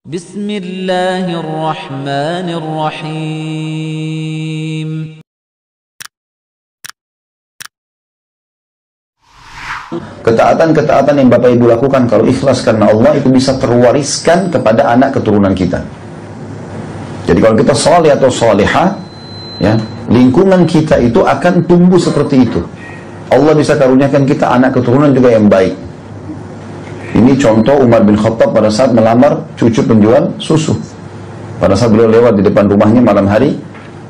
Bismillahirrahmanirrahim. Ketaatan-ketaatan yang Bapak Ibu lakukan kalau ikhlas karena Allah itu bisa terwariskan kepada anak keturunan kita. Jadi kalau kita soleh atau solehah, ya, lingkungan kita itu akan tumbuh seperti itu. Allah bisa karuniakan kita anak keturunan juga yang baik. Ini contoh Umar bin Khattab pada saat melamar cucu penjual susu. Pada saat beliau lewat di depan rumahnya malam hari,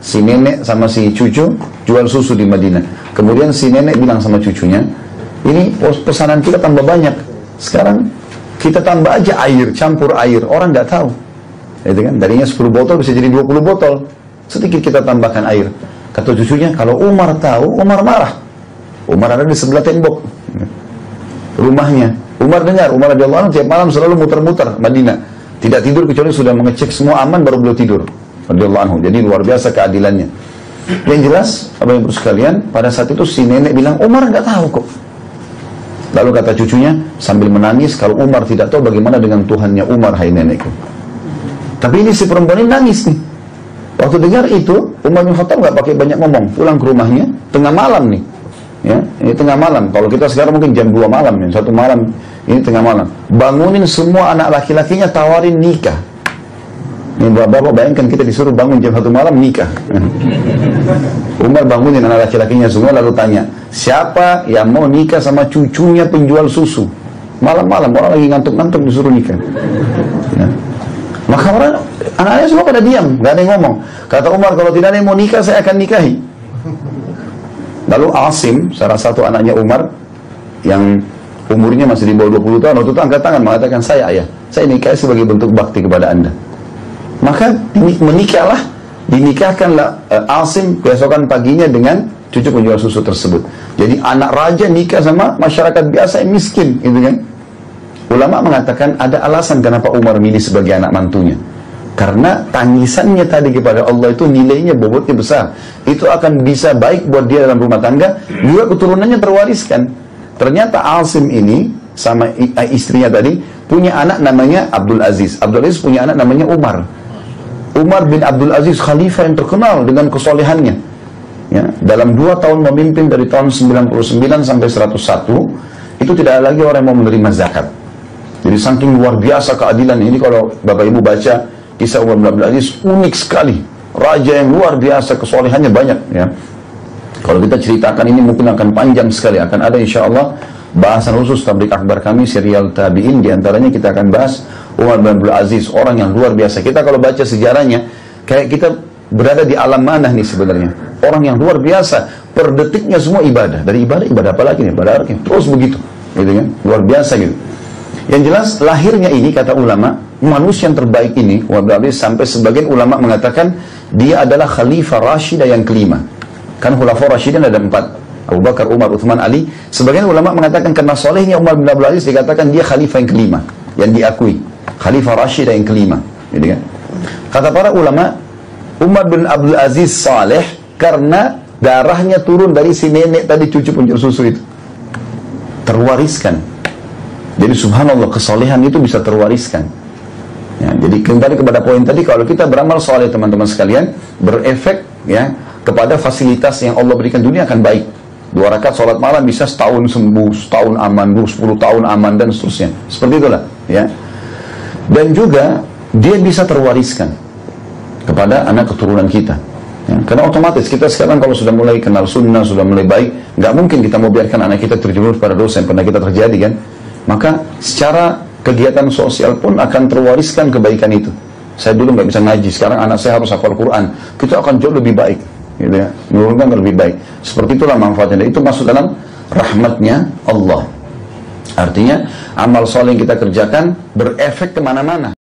si nenek sama si cucu jual susu di Madinah. Kemudian si nenek bilang sama cucunya, ini pesanan kita tambah banyak. Sekarang kita tambah aja air, campur air. Orang nggak tahu. Itu kan, tadinya 10 botol bisa jadi 20 botol. Sedikit kita tambahkan air. Kata cucunya, kalau Umar tahu, Umar marah. Umar ada di sebelah tembok rumahnya. Umar dengar, Umar radhiyallahu anhu tiap malam selalu muter-muter Madinah. Tidak tidur kecuali sudah mengecek semua aman baru beliau tidur. Radhiyallahu anhu. Jadi luar biasa keadilannya. Yang jelas, Bapak Ibu sekalian, pada saat itu si nenek bilang, Umar nggak tahu kok. Lalu kata cucunya sambil menangis, kalau Umar tidak tahu bagaimana dengan Tuhannya Umar, hai nenekku. Tapi ini si perempuan ini nangis nih. Waktu dengar itu, Umar bin Khattab nggak pakai banyak ngomong, pulang ke rumahnya tengah malam nih. Ya, ini tengah malam. Kalau kita sekarang mungkin jam 2 malam, ya, 1 malam, ini tengah malam. Bangunin semua anak laki-lakinya, tawarin nikah. Ini bapak bayangkan kita disuruh bangun jam 1 malam nikah. Umar bangunin anak laki-lakinya semua lalu tanya, siapa yang mau nikah sama cucunya penjual susu? Malam-malam orang lagi ngantuk-ngantuk disuruh nikah. Ya. Maka orang, anak-anaknya semua pada diam, gak ada yang ngomong. Kata Umar, kalau tidak ada yang mau nikah, saya akan nikahi. Lalu Asim, salah satu anaknya Umar, yang umurnya masih di bawah 20 tahun, waktu itu angkat tangan mengatakan, saya nikahi sebagai bentuk bakti kepada anda. Maka dinikahkanlah Asim keesokan paginya dengan cucu penjual susu tersebut. Jadi anak raja nikah sama masyarakat biasa yang miskin, gitu kan? Ulama mengatakan ada alasan kenapa Umar milih sebagai anak mantunya. Karena tangisannya tadi kepada Allah itu nilainya, bobotnya besar. Itu akan bisa baik buat dia dalam rumah tangga, juga keturunannya terwariskan. Ternyata Asim ini sama istrinya tadi punya anak namanya Abdul Aziz. Abdul Aziz punya anak namanya Umar. Umar bin Abdul Aziz khalifah yang terkenal dengan kesolehannya. Ya, dalam 2 tahun memimpin dari tahun 99 sampai 101, itu tidak ada lagi orang yang mau menerima zakat. Jadi saking luar biasa keadilan ini, kalau Bapak Ibu baca kisah Umar bin Abdul Aziz, unik sekali. Raja yang luar biasa, kesolehannya banyak. Ya. Kalau kita ceritakan ini mungkin akan panjang sekali. Akan ada insya Allah bahasan khusus tablik akbar kami, serial tabi'in. Di antaranya kita akan bahas Umar bin Abdul Aziz, orang yang luar biasa. Kita kalau baca sejarahnya, kayak kita berada di alam manah nih sebenarnya. Orang yang luar biasa, per detiknya semua ibadah. Dari ibadah apa lagi nih? Ibadah lagi. Terus begitu. Gitu kan? Luar biasa gitu. Yang jelas lahirnya ini, kata ulama, manusia yang terbaik ini, Umar bin Abdul Aziz, sampai sebagian ulama mengatakan dia adalah Khalifah Rashidah yang kelima. Kan Khulafaur Rashidah ada 4, Abu Bakar, Umar, Uthman, Ali. Sebagian ulama mengatakan karena solehnya Umar bin Abdul Aziz dikatakan dia Khalifah yang kelima, yang diakui, Khalifah Rashidah yang kelima. Gitu kan? Kata para ulama, Umar bin Abdul Aziz saleh karena darahnya turun dari si nenek tadi, cucu penjual susu itu, terwariskan. Jadi subhanallah, kesolehan itu bisa terwariskan. Ya, jadi kembali kepada poin tadi, kalau kita beramal soleh teman-teman sekalian, berefek ya kepada fasilitas yang Allah berikan dunia akan baik. 2 rakaat sholat malam bisa setahun sembuh, setahun aman, 10 tahun aman dan seterusnya. Seperti itulah ya. Dan juga dia bisa terwariskan kepada anak keturunan kita. Ya, karena otomatis kita sekarang kalau sudah mulai kenal sunnah, sudah mulai baik, nggak mungkin kita mau biarkan anak kita terjerumus pada dosa yang pernah kita terjadi kan. Maka secara kegiatan sosial pun akan terwariskan kebaikan itu. Saya dulu nggak bisa ngaji, sekarang anak saya harus hafal Quran. Kita akan jauh lebih baik, gitu ya, menurunkan lebih baik. Seperti itulah manfaatnya. Itu masuk dalam rahmatnya Allah. Artinya amal soleh yang kita kerjakan berefek kemana-mana.